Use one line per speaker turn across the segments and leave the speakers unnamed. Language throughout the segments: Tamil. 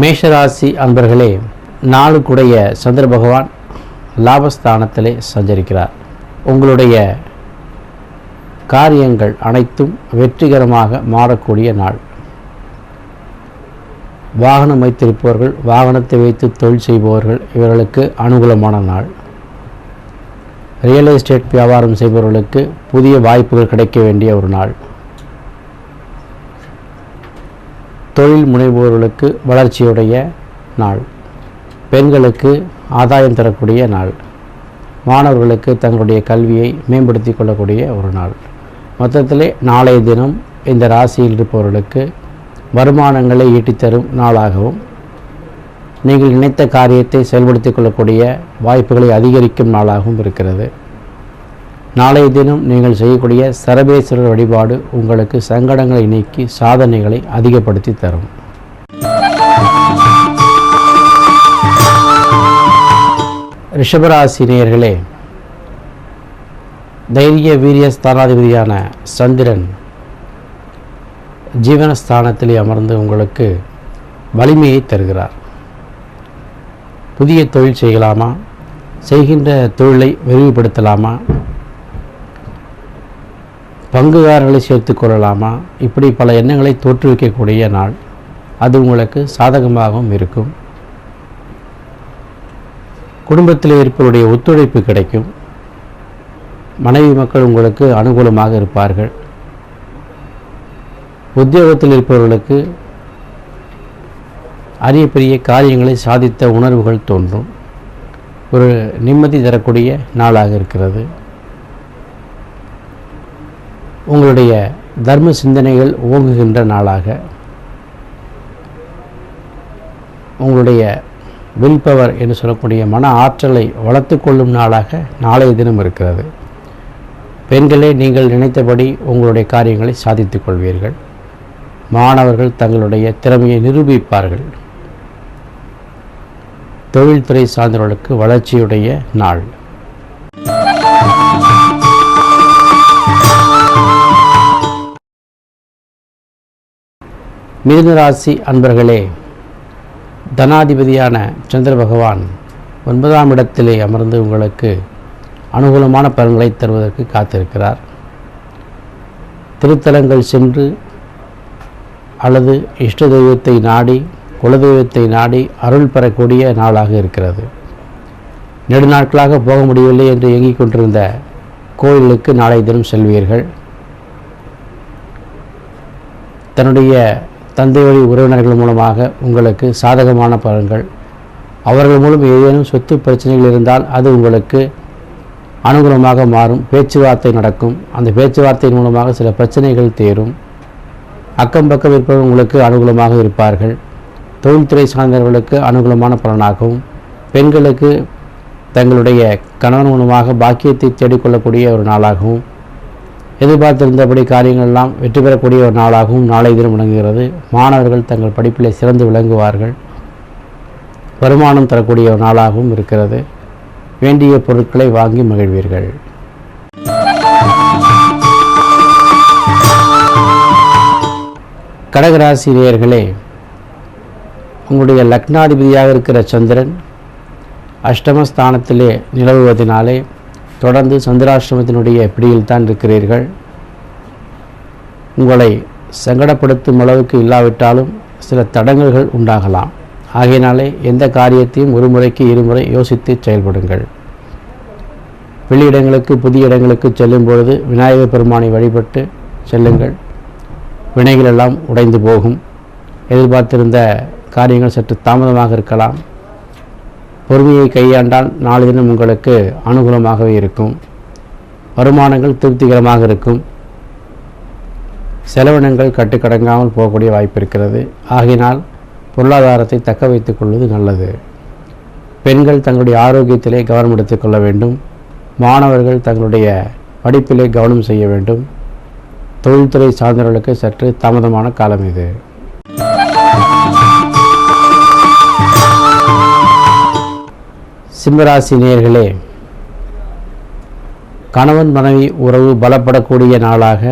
மேஷராசி அன்பர்களே, நாளுக்குடைய சந்திர பகவான் லாபஸ்தானத்திலே சஞ்சரிக்கிறார். உங்களுடைய காரியங்கள் அனைத்தும் வெற்றிகரமாக மாறக்கூடிய நாள். வாகனம் வைத்திருப்பவர்கள், வாகனத்தை வைத்து தொழில் செய்பவர்கள், இவர்களுக்கு அனுகூலமான நாள். ரியல் எஸ்டேட் வியாபாரம் செய்பவர்களுக்கு புதிய வாய்ப்புகள் கிடைக்க வேண்டிய ஒரு நாள். தொழில் முனைவோர்களுக்கு வளர்ச்சியுடைய நாள். பெண்களுக்கு ஆதாயம் தரக்கூடிய நாள். மாணவர்களுக்கு தங்களுடைய கல்வியை மேம்படுத்தி கொள்ளக்கூடிய ஒரு நாள். மொத்தத்திலே நாளைய தினம் இந்த ராசியில் இருப்பவர்களுக்கு வருமானங்களை ஈட்டித்தரும் நாளாகவும், நீங்கள் நினைத்த காரியத்தை செயல்படுத்திக் கொள்ளக்கூடிய வாய்ப்புகளை அதிகரிக்கும் நாளாகவும் இருக்கிறது. நாளைய தினம் நீங்கள் செய்யக்கூடிய சரபேஸ்வரர் வழிபாடு உங்களுக்கு சங்கடங்களை நீக்கி சாதனைகளை அதிகப்படுத்தி தரும். ரிஷபராசி நேயர்களே, தைரிய வீரிய ஸ்தானாதிபதியான சந்திரன் ஜீவனஸ்தானத்திலே அமர்ந்து உங்களுக்கு வலிமையை தருகிறார். புதிய தொழில் செய்யலாமா, செய்கின்ற தொழிலை விரிவுபடுத்தலாமா, பங்குதாரர்களை சேர்த்து கொள்ளலாமா, இப்படி பல எண்ணங்களை தோற்றுவிக்கக்கூடிய நாள். அது உங்களுக்கு சாதகமாகவும் இருக்கும். குடும்பத்தில் இருப்பவருடைய ஒத்துழைப்பு கிடைக்கும். மனைவி மக்கள் உங்களுக்கு அனுகூலமாக இருப்பார்கள். உத்தியோகத்தில் இருப்பவர்களுக்கு அரிய பெரிய காரியங்களை சாதித்த உணர்வுகள் தோன்றும். ஒரு நிம்மதி தரக்கூடிய நாளாக இருக்கிறது. உங்களுடைய தர்ம சிந்தனைகள் ஓங்குகின்ற நாளாக, உங்களுடைய வில் பவர் என்று சொல்லக்கூடிய மன ஆற்றலை வளர்த்து கொள்ளும் நாளாக நாளைய தினம் இருக்கிறது. பெண்களே, நீங்கள் நினைத்தபடி உங்களுடைய காரியங்களை சாதித்துக் கொள்வீர்கள். மாணவர்கள் தங்களுடைய திறமையை நிரூபிப்பார்கள். தொழில்துறை சார்ந்தவர்களுக்கு வளர்ச்சியுடைய நாள். மிதுனராசி அன்பர்களே, தனாதிபதியான சந்திர பகவான் 9ஆம் இடத்திலே அமர்ந்து உங்களுக்கு அனுகூலமான பலன்களை தருவதற்கு காத்திருக்கிறார். திருத்தலங்கள் சென்று அல்லது இஷ்ட தெய்வத்தை நாடி, குலதெய்வத்தை நாடி அருள் பெறக்கூடிய நாளாக இருக்கிறது. நெடுநாட்களாக போக முடியவில்லை என்று இயங்கிக் கொண்டிருந்த கோயிலுக்கு நாளை தினம் செல்வீர்கள். தன்னுடைய தந்தை வழி உறவினர்கள் மூலமாக உங்களுக்கு சாதகமான பலன்கள், அவர்கள் மூலம் ஏதேனும் சொத்து பிரச்சனைகள் இருந்தால் அது உங்களுக்கு அனுகூலமாக மாறும். பேச்சுவார்த்தை நடக்கும். அந்த பேச்சுவார்த்தையின் மூலமாக சில பிரச்சனைகள் தீரும். அக்கம் பக்கம் இருப்பவர்கள் உங்களுக்கு அனுகூலமாக இருப்பார்கள். தொழில்துறை சார்ந்தவர்களுக்கு அனுகூலமான பலனாகவும், பெண்களுக்கு தங்களுடைய கணவன் மூலமாக பாக்கியத்தை தேடிக்கொள்ளக்கூடிய ஒரு நாளாகவும், எதிர்பார்த்திருந்தபடி காரியங்கள் எல்லாம் வெற்றி பெறக்கூடிய ஒரு நாளாகவும் நாளை தினம் விளங்குகிறது. மாணவர்கள் தங்கள் படிப்பிலே சிறந்து விளங்குவார்கள். வருமானம் தரக்கூடிய ஒரு நாளாகவும் இருக்கிறது. வேண்டிய பொருட்களை வாங்கி மகிழ்வீர்கள். கடகராசி நேயர்களே, உங்களுடைய லக்னாதிபதியாக இருக்கிற சந்திரன் அஷ்டமஸ்தானத்திலே நிலவுவதனாலே தொடர்ந்து சந்திராஷ்டமத்தினுடைய பிடியில் தான் இருக்கிறீர்கள். உங்களை சங்கடப்படுத்தும் அளவுக்கு இல்லாவிட்டாலும் சில தடங்கல்கள் உண்டாகலாம். ஆகையினாலே எந்த காரியத்தையும் ஒரு முறைக்கு இருமுறை யோசித்து செயல்படுங்கள். வெளியிடங்களுக்கு, புதிய இடங்களுக்கு செல்லும் பொழுது விநாயகர் பெருமானை வழிபட்டு செல்லுங்கள். வினைகள் எல்லாம் உடைந்து போகும். எதிர்பார்த்திருந்த காரியங்கள் சற்று தாமதமாக இருக்கலாம். பொறுமையை கையாண்டால் நாளை தினம் உங்களுக்கு அனுகூலமாகவே இருக்கும். வருமானங்கள் திருப்திகரமாக இருக்கும். செலவினங்கள் கட்டுக்கடங்காமல் போகக்கூடிய வாய்ப்பு இருக்கிறது. ஆகினால் பொருளாதாரத்தை தக்க வைத்துக் கொள்வது நல்லது. பெண்கள் தங்களுடைய ஆரோக்கியத்திலே கவனம் எடுத்துக் கொள்ள வேண்டும். மாணவர்கள் தங்களுடைய படிப்பிலே கவனம் செய்ய வேண்டும். தொழில்துறை சார்ந்தவர்களுக்கு சற்று தாமதமான காலம் இது. சிம்மராசி நேயர்களே, கணவன் மனைவி உறவு பலப்படக்கூடிய நாளாக,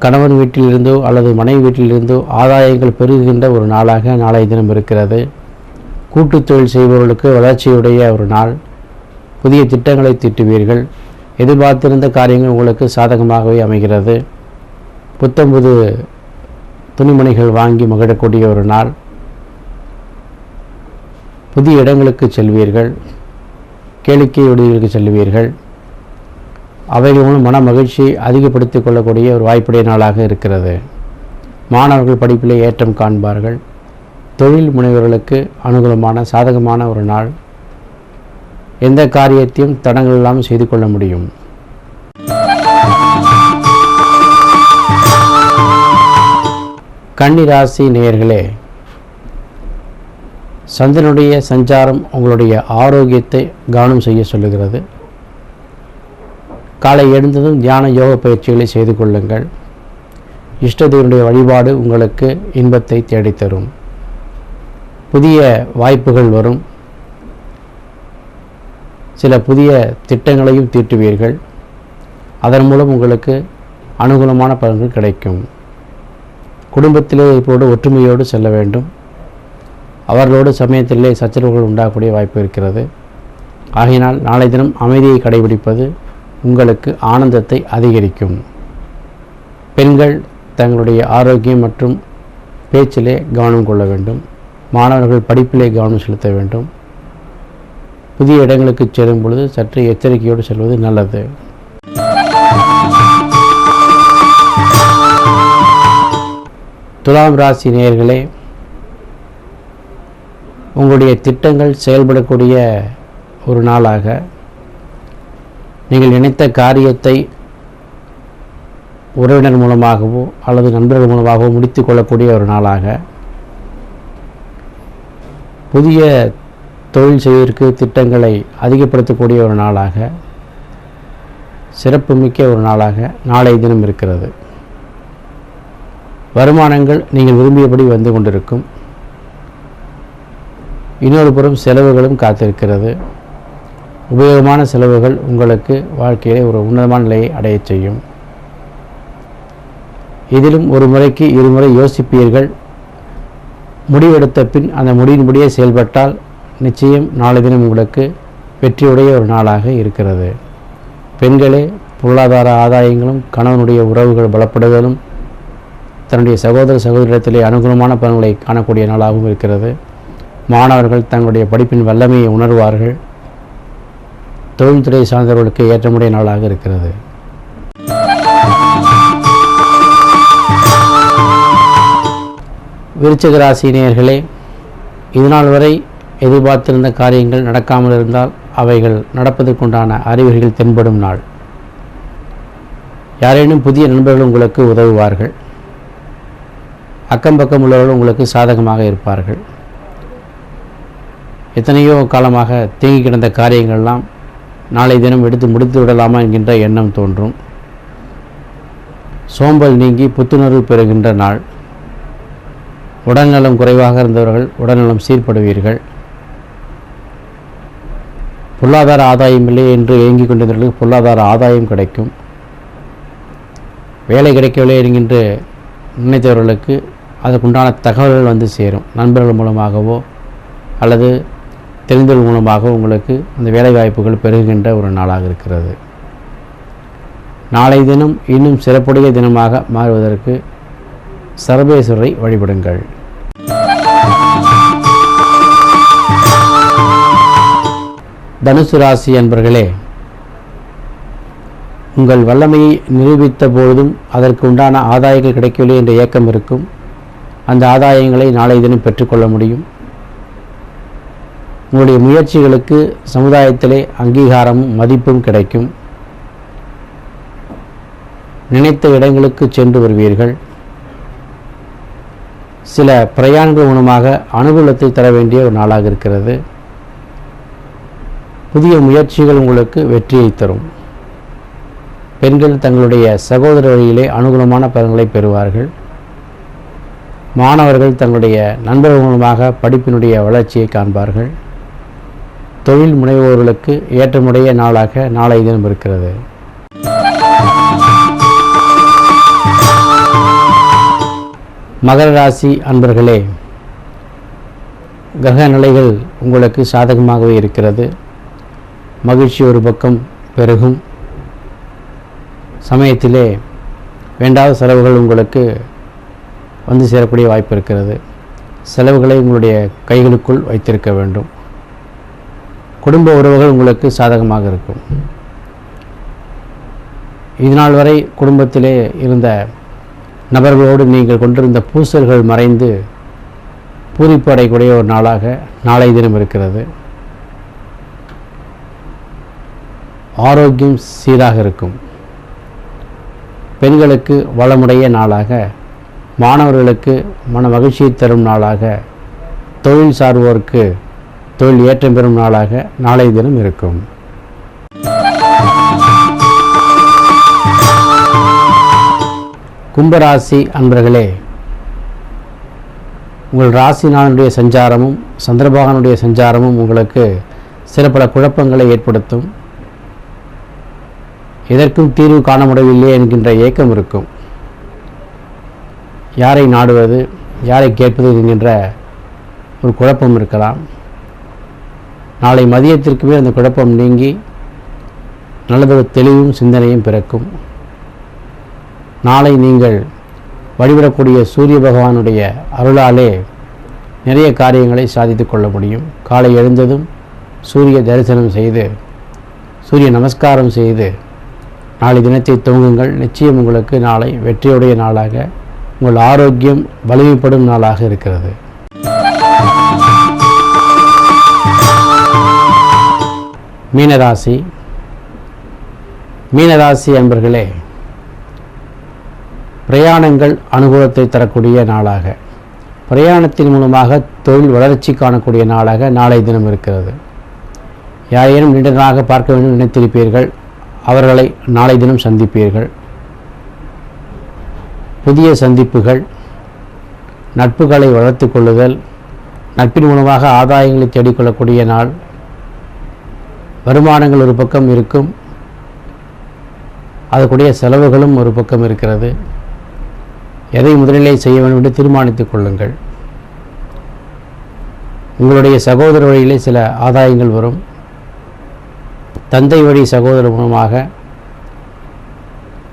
கணவன் வீட்டிலிருந்தோ அல்லது மனைவி வீட்டிலிருந்தோ ஆதாயங்கள் பெருகுகின்ற ஒரு நாளாக நாளைய தினம் இருக்கிறது. கூட்டுத் தொழில் செய்பவர்களுக்கு வளர்ச்சியுடைய ஒரு நாள். புதிய திட்டங்களை தீட்டுவீர்கள். எதிர்பார்த்திருந்த காரியங்கள் உங்களுக்கு சாதகமாகவே அமைகிறது. புத்தம்புது துணிமணிகள் வாங்கி மகிழக்கூடிய ஒரு நாள். புதிய இடங்களுக்கு செல்வீர்கள். கேளிக்கை விடுதிகளுக்கு செல்வீர்கள். அவைகள் மூலம் மன மகிழ்ச்சியை அதிகப்படுத்திக் கொள்ளக்கூடிய ஒரு வாய்ப்புடைய நாளாக இருக்கிறது. மாணவர்கள் படிப்பிலே ஏற்றம் காண்பார்கள். தொழில் முனைவர்களுக்கு அனுகூலமான சாதகமான ஒரு நாள். எந்த காரியத்தையும் தடங்கள் இல்லாமல் செய்து கொள்ள முடியும். கன்னி ராசி நேயர்களே, சந்திரனுடைய சஞ்சாரம் உங்களுடைய ஆரோக்கியத்தை கவனம் செய்ய சொல்லுகிறது. காலை எழுந்ததும் தியான யோக பயிற்சிகளை செய்து கொள்ளுங்கள். இஷ்டதேவனுடைய வழிபாடு உங்களுக்கு இன்பத்தை தேடித்தரும். புதிய வாய்ப்புகள் வரும். சில புதிய திட்டங்களையும் தீட்டுவீர்கள். அதன் மூலம் உங்களுக்கு அனுகூலமான பலன்கள் கிடைக்கும். குடும்பத்திலே இப்போது ஒற்றுமையோடு செல்ல வேண்டும். அவர்களோடு சமயத்திலே சச்சரவுகள் உண்டாகக்கூடிய வாய்ப்பு இருக்கிறது. ஆகையினால் நாளை தினம் அமைதியை கடைபிடிப்பது உங்களுக்கு ஆனந்தத்தை அதிகரிக்கும். பெண்கள் தங்களுடைய ஆரோக்கியம் மற்றும் பேச்சிலே கவனம் கொள்ள வேண்டும். மாணவர்கள் படிப்பிலே கவனம் செலுத்த வேண்டும். புதிய இடங்களுக்கு செல்லும் பொழுது சற்று எச்சரிக்கையோடு செல்வது நல்லது. துலாம் ராசி நேயர்களே, உங்களுடைய திட்டங்கள் செயல்படக்கூடிய ஒரு நாளாக, நீங்கள் நினைத்த காரியத்தை உறவினர் மூலமாகவோ அல்லது நண்பர்கள் மூலமாகவோ முடித்து கொள்ளக்கூடிய ஒரு நாளாக, புதிய தொழில் செய்வதற்கு திட்டங்களை அதிகப்படுத்தக்கூடிய ஒரு நாளாக, சிறப்புமிக்க ஒரு நாளாக நாளைய தினம் இருக்கிறது. வருமானங்கள் நீங்கள் விரும்பியபடி வந்து கொண்டிருக்கும். இன்னொரு புறம் செலவுகளும் காத்திருக்கிறது. உபயோகமான செலவுகள் உங்களுக்கு வாழ்க்கையிலே ஒரு உன்னதமான நிலையை அடைய செய்யும். இதிலும் ஒரு முறைக்கு இருமுறை யோசிப்பீர்கள். முடிவெடுத்த பின் அந்த முடியின்படியே செயல்பட்டால் நிச்சயம் நாளை தினம் உங்களுக்கு வெற்றியுடைய ஒரு நாளாக இருக்கிறது. பெண்களே, பொருளாதார ஆதாயங்களும் கணவனுடைய உறவுகள் பலப்படுதலும் தன்னுடைய சகோதர சகோதரத்திலே அனுகூலமான பலன்களை காணக்கூடிய நாளாகவும் இருக்கிறது. மாணவர்கள் தங்களுடைய படிப்பின் வல்லமையை உணர்வார்கள். தொழில்துறை சார்ந்தவர்களுக்கு ஏற்றமுடைய நாளாக இருக்கிறது. விருச்சிக ராசி நேயர்களே, இதுநாள் வரை எதிர்பார்த்திருந்த காரியங்கள் நடக்காமல் இருந்தால் அவைகள் நடப்பதற்குண்டான அறிகுறிகள் தென்படும் நாள். யாரேனும் புதிய நண்பர்கள் உங்களுக்கு உதவுவார்கள். அக்கம் பக்கம் உள்ளவர்கள் உங்களுக்கு சாதகமாக இருப்பார்கள். எத்தனையோ காலமாக தேங்கி கிடந்த காரியங்கள்லாம் நாளை தினம் எடுத்து முடித்து விடலாமா என்கின்ற எண்ணம் தோன்றும். சோம்பல் நீங்கி புத்துணர்வு பெறுகின்ற நாள். உடல்நலம் குறைவாக இருந்தவர்கள் உடல்நலம் சீர்படுவீர்கள். பொருளாதார ஆதாயம் இல்லை என்று ஏங்கிக் கொண்டிருந்தவர்களுக்கு பொருளாதார ஆதாயம் கிடைக்கும். வேலை கிடைக்கவில்லை என்கின்ற நினைத்தவர்களுக்கு அதற்குண்டான தகவல்கள் வந்து சேரும். நண்பர்கள் மூலமாகவோ அல்லது தெரிந்தவர்கள் மூலமாக உங்களுக்கு அந்த வேலை வாய்ப்புகள் பெருகுகின்ற ஒரு நாளாக இருக்கிறது. நாளை தினம் இன்னும் சிறப்புடைய தினமாக மாறுவதற்கு சர்வேஸ்வரரை வழிபடுங்கள். தனுசு ராசி அன்பர்களே, உங்கள் வல்லமையை நிரூபித்த பொழுதும் அதற்கு உண்டான ஆதாயங்கள் கிடைக்கவில்லை என்ற ஏக்கம் இருக்கும். அந்த ஆதாயங்களை நாளை தினம் பெற்றுக்கொள்ள முடியும். உங்களுடைய முயற்சிகளுக்கு சமுதாயத்திலே அங்கீகாரமும் மதிப்பும் கிடைக்கும். நினைத்த இடங்களுக்கு சென்று வருவீர்கள். சில பிரயாணங்கள் மூலமாக அனுகூலத்தை தர வேண்டிய ஒரு நாளாக இருக்கிறது. புதிய முயற்சிகள் உங்களுக்கு வெற்றியை தரும். பெண்கள் தங்களுடைய சகோதர வழியிலே அனுகூலமான பலன்களை பெறுவார்கள். மாணவர்கள் தங்களுடைய நண்பர்கள் மூலமாக படிப்பினுடைய வளர்ச்சியை காண்பார்கள். தொழில் முனைவோர்களுக்கு ஏற்றமுடைய நாளாக நாளைய தினம் இருக்கிறது. மகர ராசி அன்பர்களே, கிரக நிலைகள் உங்களுக்கு சாதகமாகவே இருக்கிறது. மகிழ்ச்சி ஒரு பக்கம் பெருகும். சமயத்திலே வேண்டாத செலவுகள் உங்களுக்கு வந்து சேரக்கூடிய வாய்ப்பு இருக்கிறது. செலவுகளை உங்களுடைய கைகளுக்குள் வைத்திருக்க வேண்டும். குடும்ப உறவுகள் உங்களுக்கு சாதகமாக இருக்கும். இதுநாள் வரை குடும்பத்திலே இருந்த நபர்களோடு நீங்கள் கொண்டிருந்த பூசல்கள் மறைந்து பூரிப்பு அடையக்கூடிய ஒரு நாளாக நாளைய தினம் இருக்கிறது. ஆரோக்கியம் சீராக இருக்கும். பெண்களுக்கு வளமுடைய நாளாக, மாணவர்களுக்கு மன மகிழ்ச்சியை தரும் நாளாக, தொழில் சார்வோருக்கு தொழில் ஏற்றம் பெறும் நாளாக நாளைய தினம் இருக்கும். கும்பராசி அன்பர்களே, உங்கள் ராசிநாதனுடைய சஞ்சாரமும் சந்திரபகவானுடைய சஞ்சாரமும் உங்களுக்கு சில பல குழப்பங்களை ஏற்படுத்தும். எதற்கும் தீர்வு காண முடியவில்லை என்கின்ற ஏக்கம் இருக்கும். யாரை நாடுவது, யாரை கேட்பது என்கின்ற ஒரு குழப்பம் இருக்கலாம். நாளை மதியத்திற்குமே அந்த குழப்பம் நீங்கி நல்லதொரு தெளிவும் சிந்தனையும் பிறக்கும். நாளை நீங்கள் வழிபடக்கூடிய சூரிய பகவானுடைய அருளாலே நிறைய காரியங்களை சாதித்து கொள்ள முடியும். காலை எழுந்ததும் சூரிய தரிசனம் செய்து, சூரிய நமஸ்காரம் செய்து நாளை தினத்தை துவங்குங்கள். நிச்சயம் உங்களுக்கு நாளை வெற்றியுடைய நாளாக, உங்கள் ஆரோக்கியம் வலிமைப்படும் நாளாக இருக்கிறது. மீனராசி. மீனராசி அன்பர்களே, பிரயாணங்கள் அனுகூலத்தை தரக்கூடிய நாளாக, பிரயாணத்தின் மூலமாக தொழில் வளர்ச்சி காணக்கூடிய நாளாக நாளைய தினம் இருக்கிறது. யாரேனும் நீண்ட நாளாக பார்க்க வேண்டும் நினைத்திருப்பீர்கள், அவர்களை நாளை தினம் சந்திப்பீர்கள். புதிய சந்திப்புகள், நட்புகளை வளர்த்து கொள்ளுதல், நட்பின் மூலமாக ஆதாயங்களை தேடிக்கொள்ளக்கூடிய நாள். வருமானங்கள் ஒரு பக்கம் இருக்கும், அதற்குடைய செலவுகளும் ஒரு பக்கம் இருக்கிறது. எதை முதலிலே செய்ய வேண்டும் என்று தீர்மானித்துக் கொள்ளுங்கள். உங்களுடைய சகோதர வழியிலே சில ஆதாயங்கள் வரும். தந்தை வழி சகோதரர் மூலமாக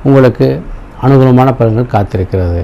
உங்களுக்கு அனுகூலமான பலன்கள் காத்திருக்கிறது.